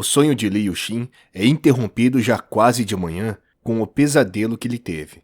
O sonho de Liu Xin é interrompido já quase de manhã com o pesadelo que ele teve.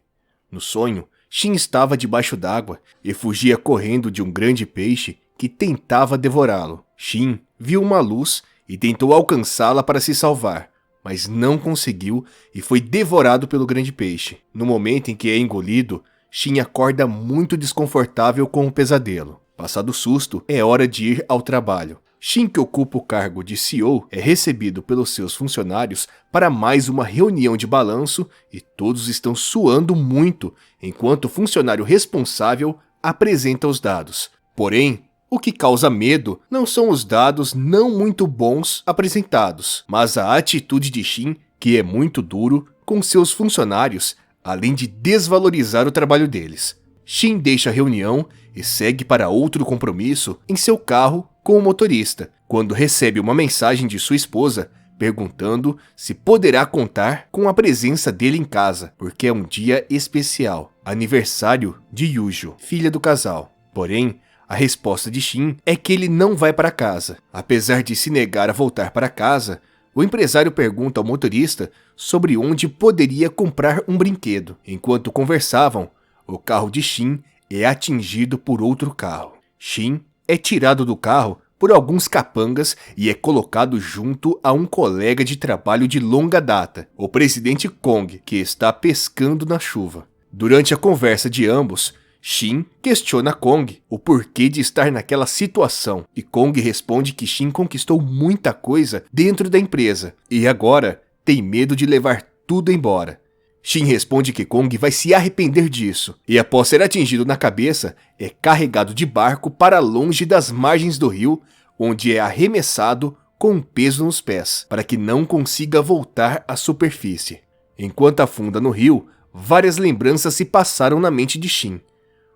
No sonho, Xin estava debaixo d'água e fugia correndo de um grande peixe que tentava devorá-lo. Xin viu uma luz e tentou alcançá-la para se salvar, mas não conseguiu e foi devorado pelo grande peixe. No momento em que é engolido, Xin acorda muito desconfortável com o pesadelo. Passado o susto, é hora de ir ao trabalho. Xin, que ocupa o cargo de CEO, é recebido pelos seus funcionários para mais uma reunião de balanço e todos estão suando muito enquanto o funcionário responsável apresenta os dados. Porém, o que causa medo não são os dados não muito bons apresentados, mas a atitude de Xin, que é muito duro com seus funcionários, além de desvalorizar o trabalho deles. Xin deixa a reunião e segue para outro compromisso em seu carro com o motorista, quando recebe uma mensagem de sua esposa perguntando se poderá contar com a presença dele em casa, porque é um dia especial, aniversário de Yujo, filha do casal. Porém, a resposta de Xin é que ele não vai para casa. Apesar de se negar a voltar para casa, o empresário pergunta ao motorista sobre onde poderia comprar um brinquedo. Enquanto conversavam, o carro de Xin é atingido por outro carro. Xin é tirado do carro por alguns capangas e é colocado junto a um colega de trabalho de longa data, o presidente Kong, que está pescando na chuva. Durante a conversa de ambos, Xin questiona Kong o porquê de estar naquela situação e Kong responde que Xin conquistou muita coisa dentro da empresa e agora tem medo de levar tudo embora. Xin responde que Kong vai se arrepender disso e, após ser atingido na cabeça, é carregado de barco para longe das margens do rio, onde é arremessado com um peso nos pés, para que não consiga voltar à superfície. Enquanto afunda no rio, várias lembranças se passaram na mente de Xin.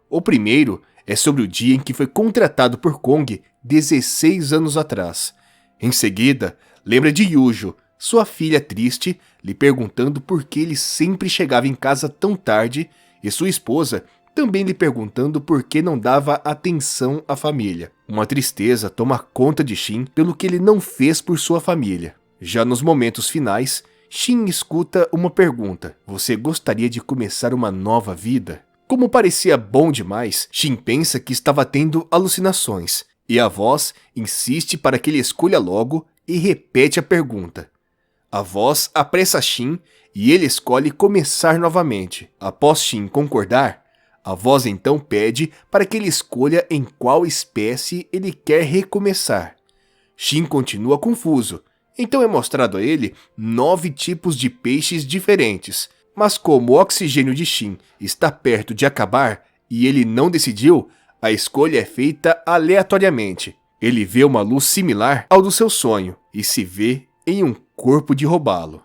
O primeiro é sobre o dia em que foi contratado por Kong 16 anos atrás. Em seguida, lembra de Yujo, sua filha triste, lhe perguntando por que ele sempre chegava em casa tão tarde, e sua esposa também lhe perguntando por que não dava atenção à família. Uma tristeza toma conta de Xin pelo que ele não fez por sua família. Já nos momentos finais, Xin escuta uma pergunta: você gostaria de começar uma nova vida? Como parecia bom demais, Xin pensa que estava tendo alucinações, e a voz insiste para que ele escolha logo e repete a pergunta. A voz apressa Xin e ele escolhe começar novamente. Após Xin concordar, a voz então pede para que ele escolha em qual espécie ele quer recomeçar. Xin continua confuso, então é mostrado a ele 9 tipos de peixes diferentes. Mas como o oxigênio de Xin está perto de acabar e ele não decidiu, a escolha é feita aleatoriamente. Ele vê uma luz similar ao do seu sonho e se vê em um corpo de robalo.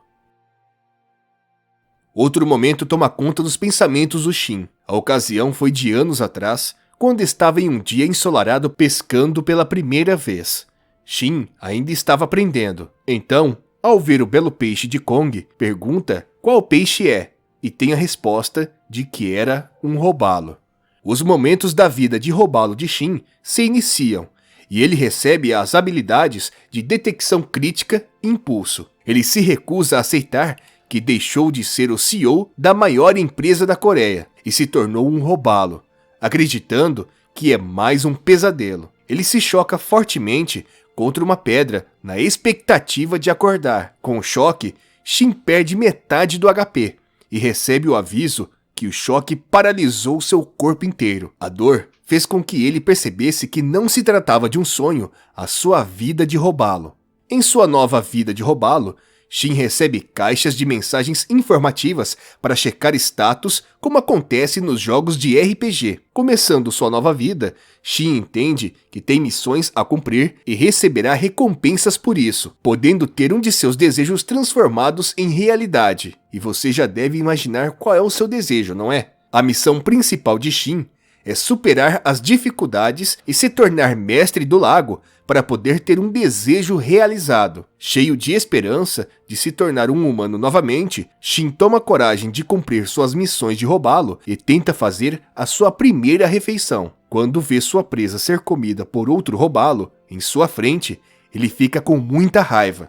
Outro momento toma conta dos pensamentos do Xin. A ocasião foi de anos atrás, quando estava em um dia ensolarado pescando pela primeira vez. Xin ainda estava aprendendo. Então, ao ver o belo peixe de Kong, pergunta qual peixe é e tem a resposta de que era um robalo. Os momentos da vida de robalo de Xin se iniciam e ele recebe as habilidades de detecção crítica e impulso. Ele se recusa a aceitar que deixou de ser o CEO da maior empresa da Coreia e se tornou um robalo, acreditando que é mais um pesadelo. Ele se choca fortemente contra uma pedra na expectativa de acordar. Com o choque, Xin perde metade do HP e recebe o aviso que o choque paralisou seu corpo inteiro. A dor fez com que ele percebesse que não se tratava de um sonho, a sua vida de robalo. Em sua nova vida de robalo, Xin recebe caixas de mensagens informativas para checar status, como acontece nos jogos de RPG. Começando sua nova vida, Xin entende que tem missões a cumprir e receberá recompensas por isso, podendo ter um de seus desejos transformados em realidade. E você já deve imaginar qual é o seu desejo, não é? A missão principal de Xin é superar as dificuldades e se tornar mestre do lago para poder ter um desejo realizado. Cheio de esperança de se tornar um humano novamente, Xin toma coragem de cumprir suas missões de roubá-lo e tenta fazer a sua primeira refeição. Quando vê sua presa ser comida por outro roubá-lo em sua frente, ele fica com muita raiva.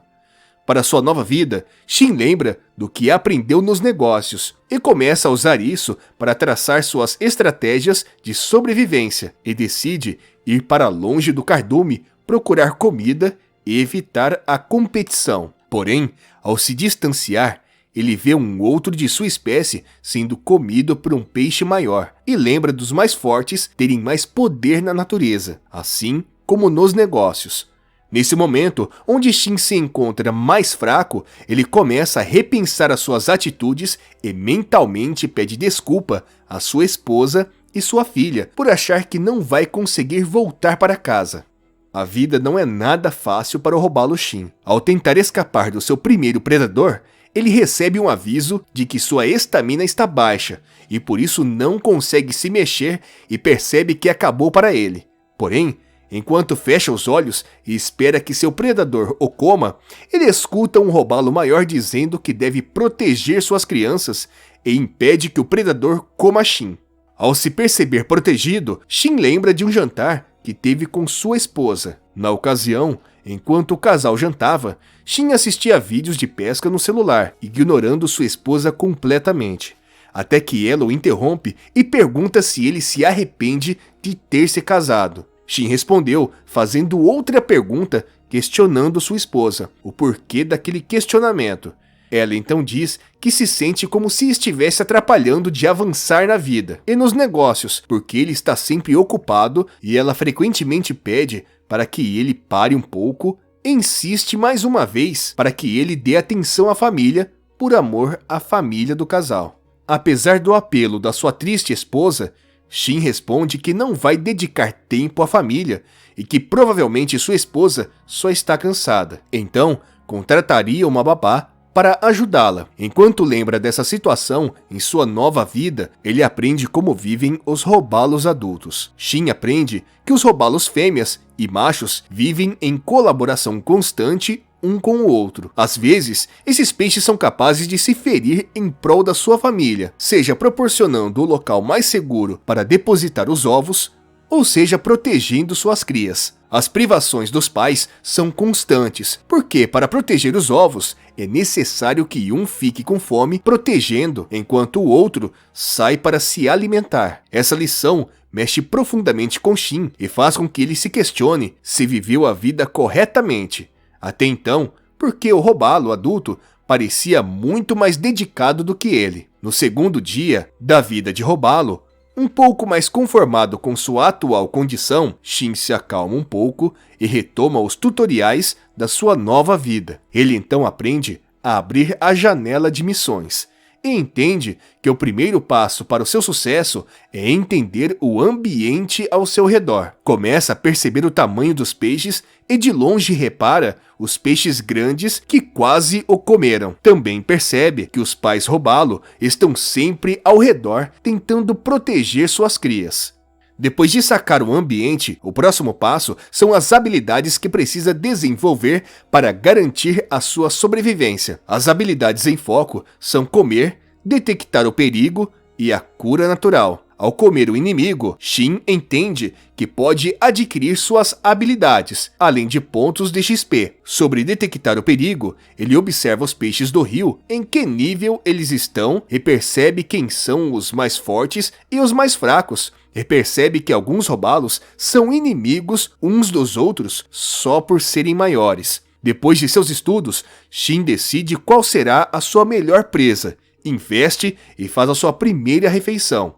Para sua nova vida, Shin lembra do que aprendeu nos negócios e começa a usar isso para traçar suas estratégias de sobrevivência e decide ir para longe do cardume, procurar comida e evitar a competição. Porém, ao se distanciar, ele vê um outro de sua espécie sendo comido por um peixe maior e lembra dos mais fortes terem mais poder na natureza, assim como nos negócios. Nesse momento, onde Shin se encontra mais fraco, ele começa a repensar as suas atitudes e mentalmente pede desculpa à sua esposa e sua filha por achar que não vai conseguir voltar para casa. A vida não é nada fácil para o robalo Shin. Ao tentar escapar do seu primeiro predador, ele recebe um aviso de que sua estamina está baixa e por isso não consegue se mexer e percebe que acabou para ele. Porém, enquanto fecha os olhos e espera que seu predador o coma, ele escuta um robalo maior dizendo que deve proteger suas crianças e impede que o predador coma Shin. Ao se perceber protegido, Shin lembra de um jantar que teve com sua esposa. Na ocasião, enquanto o casal jantava, Shin assistia vídeos de pesca no celular, ignorando sua esposa completamente. Até que ela o interrompe e pergunta se ele se arrepende de ter se casado. Shin respondeu, fazendo outra pergunta, questionando sua esposa, o porquê daquele questionamento. Ela então diz que se sente como se estivesse atrapalhando de avançar na vida e nos negócios, porque ele está sempre ocupado e ela frequentemente pede para que ele pare um pouco e insiste mais uma vez para que ele dê atenção à família por amor à família do casal. Apesar do apelo da sua triste esposa, Shin responde que não vai dedicar tempo à família e que provavelmente sua esposa só está cansada. Então, contrataria uma babá para ajudá-la. Enquanto lembra dessa situação em sua nova vida, ele aprende como vivem os robalos adultos. Shin aprende que os robalos fêmeas e machos vivem em colaboração constante um com o outro. Às vezes, esses peixes são capazes de se ferir em prol da sua família, seja proporcionando o local mais seguro para depositar os ovos, ou seja protegendo suas crias. As privações dos pais são constantes, porque para proteger os ovos é necessário que um fique com fome protegendo, enquanto o outro sai para se alimentar. Essa lição mexe profundamente com Shin e faz com que ele se questione se viveu a vida corretamente. Até então, porque o robalo adulto parecia muito mais dedicado do que ele. No segundo dia da vida de robalo, um pouco mais conformado com sua atual condição, Shin se acalma um pouco e retoma os tutoriais da sua nova vida. Ele então aprende a abrir a janela de missões e entende que o primeiro passo para o seu sucesso é entender o ambiente ao seu redor. Começa a perceber o tamanho dos peixes e de longe repara os peixes grandes que quase o comeram. Também percebe que os pais robalo estão sempre ao redor tentando proteger suas crias. Depois de sacar o ambiente, o próximo passo são as habilidades que precisa desenvolver para garantir a sua sobrevivência. As habilidades em foco são comer, detectar o perigo e a cura natural. Ao comer o inimigo, Shin entende que pode adquirir suas habilidades, além de pontos de XP. Sobre detectar o perigo, ele observa os peixes do rio, em que nível eles estão e percebe quem são os mais fortes e os mais fracos. E percebe que alguns robalos são inimigos uns dos outros só por serem maiores. Depois de seus estudos, Shin decide qual será a sua melhor presa, investe e faz a sua primeira refeição.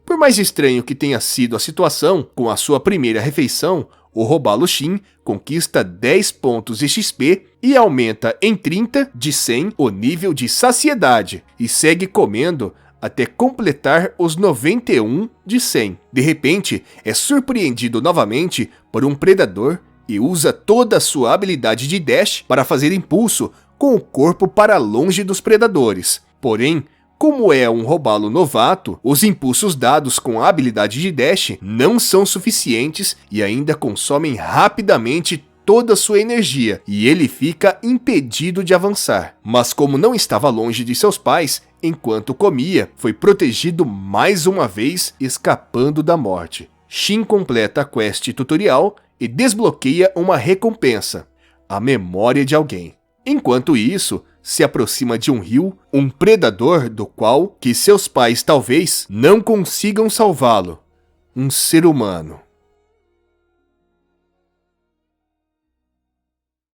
Por mais estranho que tenha sido a situação, com a sua primeira refeição, o robalo Shin conquista 10 pontos de XP e aumenta em 30 de 100 o nível de saciedade e segue comendo até completar os 91 de 100. De repente, é surpreendido novamente por um predador e usa toda a sua habilidade de dash para fazer impulso com o corpo para longe dos predadores. Porém, como é um robalo novato, os impulsos dados com a habilidade de dash não são suficientes e ainda consomem rapidamente toda a sua energia, e ele fica impedido de avançar. Mas como não estava longe de seus pais, enquanto comia, foi protegido mais uma vez, escapando da morte. Shin completa a quest tutorial e desbloqueia uma recompensa, a memória de alguém. Enquanto isso, se aproxima de um rio um predador do qual que seus pais talvez não consigam salvá-lo. Um ser humano.